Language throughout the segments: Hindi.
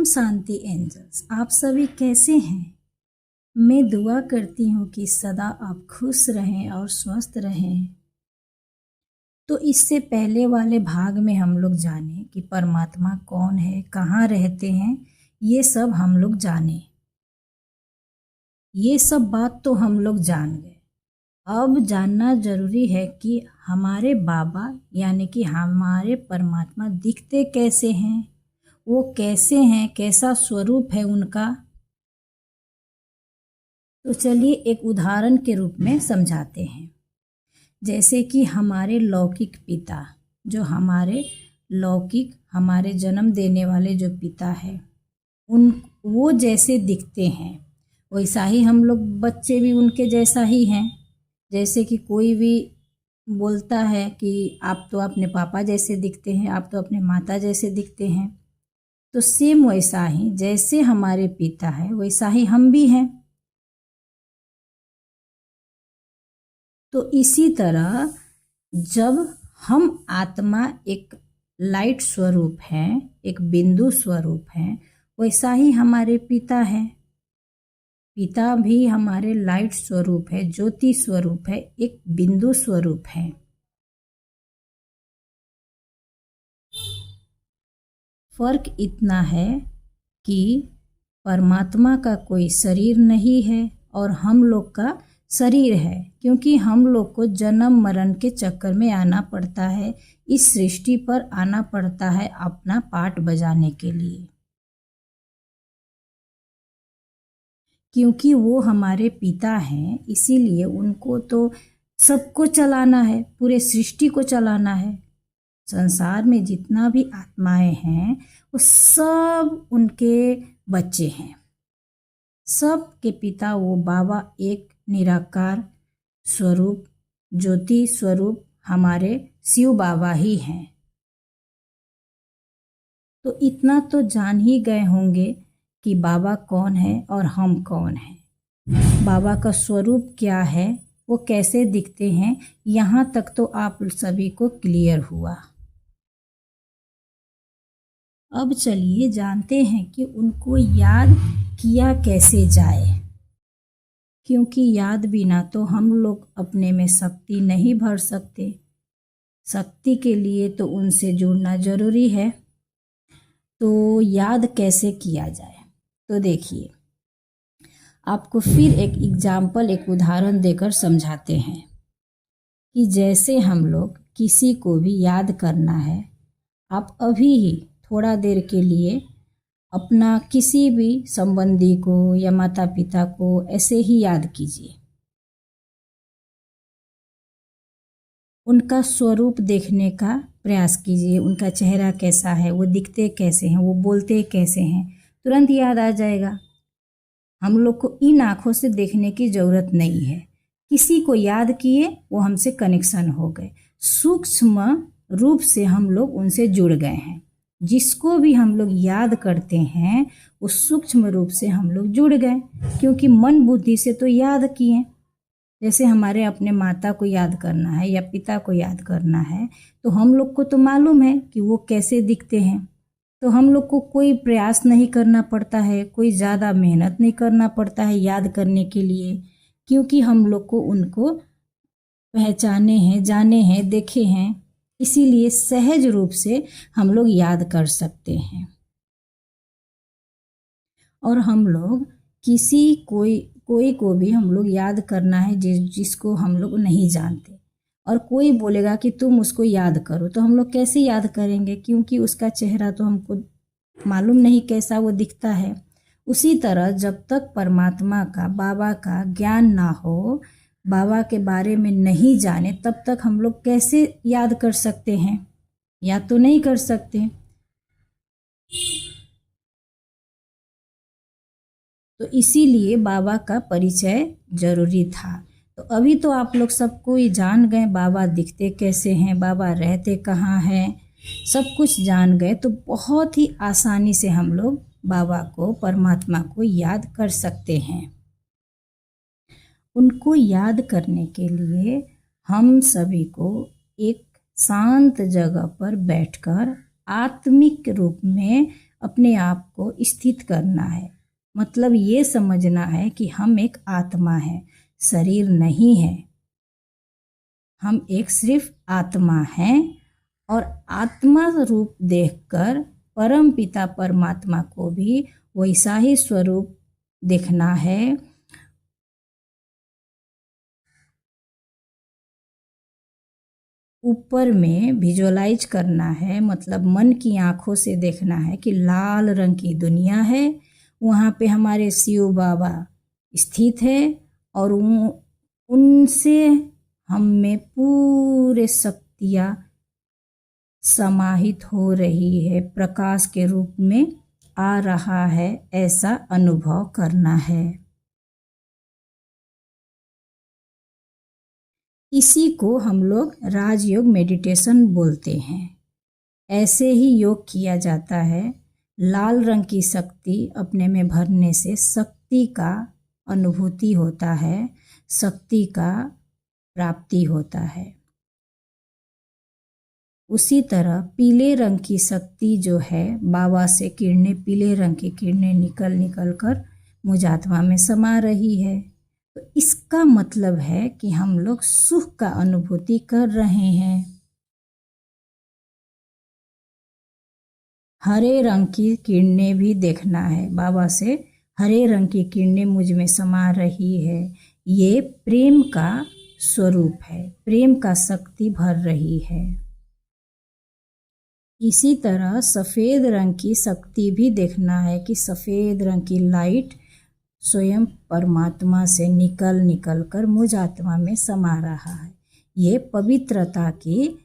शांति एंजल्स, आप सभी कैसे हैं। मैं दुआ करती हूँ कि सदा आप खुश रहें और स्वस्थ रहें। तो इससे पहले वाले भाग में हम लोग जाने कि परमात्मा कौन है, कहाँ रहते हैं, ये सब हम लोग जाने। ये सब बात तो हम लोग जान गए। अब जानना जरूरी है कि हमारे बाबा यानी कि हमारे परमात्मा दिखते कैसे हैं, वो कैसे हैं, कैसा स्वरूप है उनका। तो चलिए एक उदाहरण के रूप में समझाते हैं। जैसे कि हमारे लौकिक पिता, जो हमारे लौकिक हमारे जन्म देने वाले जो पिता है, वो जैसे दिखते हैं वैसा ही हम लोग बच्चे भी उनके जैसा ही हैं। जैसे कि कोई भी बोलता है कि आप तो अपने पापा जैसे दिखते हैं, आप तो अपने माता जैसे दिखते हैं, तो सेम वैसा ही जैसे हमारे पिता है वैसा ही हम भी हैं। तो इसी तरह जब हम आत्मा एक लाइट स्वरूप है, एक बिंदु स्वरूप है, वैसा ही हमारे पिता है। पिता भी हमारे लाइट स्वरूप है, ज्योति स्वरूप है, एक बिंदु स्वरूप है। फर्क इतना है कि परमात्मा का कोई शरीर नहीं है और हम लोग का शरीर है, क्योंकि हम लोग को जन्म मरण के चक्कर में आना पड़ता है, इस सृष्टि पर आना पड़ता है अपना पार्ट बजाने के लिए। क्योंकि वो हमारे पिता हैं, इसीलिए उनको तो सबको चलाना है, पूरे सृष्टि को चलाना है। संसार में जितना भी आत्माएं हैं वो सब उनके बच्चे हैं। सब के पिता वो बाबा एक निराकार स्वरूप, ज्योति स्वरूप हमारे शिव बाबा ही हैं। तो इतना तो जान ही गए होंगे कि बाबा कौन है और हम कौन हैं। बाबा का स्वरूप क्या है, वो कैसे दिखते हैं, यहाँ तक तो आप सभी को क्लियर हुआ। अब चलिए जानते हैं कि उनको याद किया कैसे जाए, क्योंकि याद बिना तो हम लोग अपने में शक्ति नहीं भर सकते। शक्ति के लिए तो उनसे जुड़ना जरूरी है। तो याद कैसे किया जाए, तो देखिए आपको फिर एक एग्जाम्पल, एक उदाहरण देकर समझाते हैं कि जैसे हम लोग किसी को भी याद करना है, आप अभी ही थोड़ा देर के लिए अपना किसी भी संबंधी को या माता पिता को ऐसे ही याद कीजिए। उनका स्वरूप देखने का प्रयास कीजिए, उनका चेहरा कैसा है, वो दिखते कैसे हैं, वो बोलते कैसे हैं, तुरंत याद आ जाएगा। हम लोग को इन आँखों से देखने की ज़रूरत नहीं है। किसी को याद किए, वो हमसे कनेक्शन हो गए, सूक्ष्म रूप से हम लोग उनसे जुड़ गए हैं। जिसको भी हम लोग याद करते हैं वो सूक्ष्म रूप से हम लोग जुड़ गए, क्योंकि मन बुद्धि से तो याद किए। जैसे हमारे अपने माता को याद करना है या पिता को याद करना है, तो हम लोग को तो मालूम है कि वो कैसे दिखते हैं, तो हम लोग को कोई प्रयास नहीं करना पड़ता है, कोई ज़्यादा मेहनत नहीं करना पड़ता है याद करने के लिए, क्योंकि हम लोग को उनको पहचाने हैं, जाने हैं, देखे हैं। इसीलिए सहज रूप से हम लोग याद कर सकते हैं। और हम लोग कोई को भी हम लोग याद करना है जिसको हम लोग नहीं जानते, और कोई बोलेगा कि तुम उसको याद करो, तो हम लोग कैसे याद करेंगे, क्योंकि उसका चेहरा तो हमको मालूम नहीं कैसा वो दिखता है। उसी तरह जब तक परमात्मा का, बाबा का ज्ञान ना हो, बाबा के बारे में नहीं जाने, तब तक हम लोग कैसे याद कर सकते हैं, या तो नहीं कर सकते। तो इसीलिए बाबा का परिचय जरूरी था। तो अभी तो आप लोग सबको ही जान गए बाबा दिखते कैसे हैं, बाबा रहते कहाँ हैं, सब कुछ जान गए। तो बहुत ही आसानी से हम लोग बाबा को, परमात्मा को याद कर सकते हैं। उनको याद करने के लिए हम सभी को एक शांत जगह पर बैठकर आत्मिक रूप में अपने आप को स्थित करना है। मतलब ये समझना है कि हम एक आत्मा है, शरीर नहीं है। हम एक सिर्फ आत्मा हैं और आत्मा रूप देखकर परम पिता परमात्मा को भी वैसा ही स्वरूप देखना है। ऊपर में विजुअलाइज करना है, मतलब मन की आँखों से देखना है कि लाल रंग की दुनिया है, वहाँ पे हमारे शिव बाबा स्थित है और उनसे हम में पूरे शक्तियाँ समाहित हो रही है, प्रकाश के रूप में आ रहा है, ऐसा अनुभव करना है। इसी को हम लोग राजयोग मेडिटेशन बोलते हैं। ऐसे ही योग किया जाता है। लाल रंग की शक्ति अपने में भरने से शक्ति का अनुभूति होता है, शक्ति का प्राप्ति होता है। उसी तरह पीले रंग की शक्ति जो है, बाबा से किरणें, पीले रंग की किरणें निकल कर मुझ आत्मा में समा रही है। तो इसका मतलब है कि हम लोग सुख का अनुभूति कर रहे हैं। हरे रंग की किरणें भी देखना है, बाबा से हरे रंग की किरणें मुझ में समा रही है। ये प्रेम का स्वरूप है, प्रेम का शक्ति भर रही है। इसी तरह सफ़ेद रंग की शक्ति भी देखना है कि सफ़ेद रंग की लाइट स्वयं परमात्मा से निकल कर मुझ आत्मा में समा रहा है। ये पवित्रता की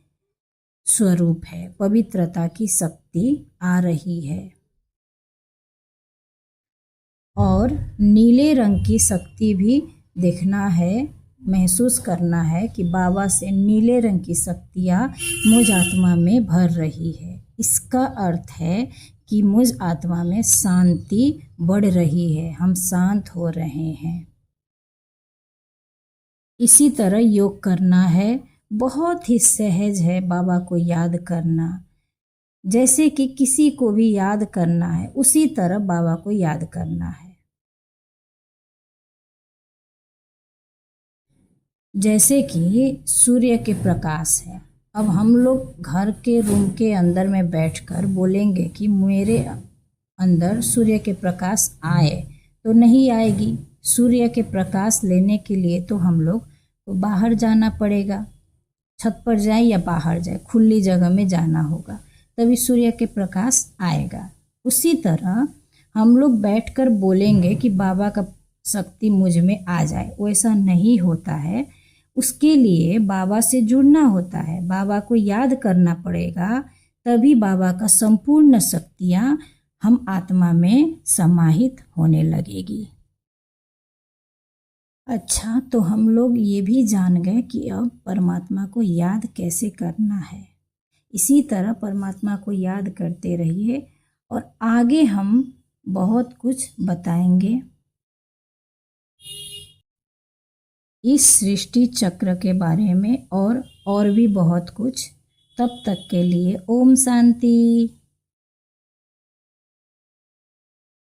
स्वरूप है, पवित्रता की शक्ति आ रही है। और नीले रंग की शक्ति भी देखना है, महसूस करना है कि बाबा से नीले रंग की शक्तियाँ मुझ आत्मा में भर रही है। इसका अर्थ है कि मुझ आत्मा में शांति बढ़ रही है, हम शांत हो रहे हैं। इसी तरह योग करना है, बहुत ही सहज है बाबा को याद करना। जैसे कि किसी को भी याद करना है, उसी तरह बाबा को याद करना है। जैसे कि सूर्य के प्रकाश है। अब हम लोग घर के रूम के अंदर में बैठकर बोलेंगे कि मेरे अंदर सूर्य के प्रकाश आए, तो नहीं आएगी। सूर्य के प्रकाश लेने के लिए तो हम लोग को बाहर जाना पड़ेगा, छत पर जाए या बाहर जाए, खुली जगह में जाना होगा, तभी सूर्य के प्रकाश आएगा। उसी तरह हम लोग बैठकर बोलेंगे कि बाबा का शक्ति मुझ में आ जाए, वैसा नहीं होता है। उसके लिए बाबा से जुड़ना होता है, बाबा को याद करना पड़ेगा, तभी बाबा का संपूर्ण शक्तियाँ हम आत्मा में समाहित होने लगेगी। अच्छा, तो हम लोग ये भी जान गए कि अब परमात्मा को याद कैसे करना है। इसी तरह परमात्मा को याद करते रहिए और आगे हम बहुत कुछ बताएंगे इस सृष्टि चक्र के बारे में और भी बहुत कुछ। तब तक के लिए ओम शांति।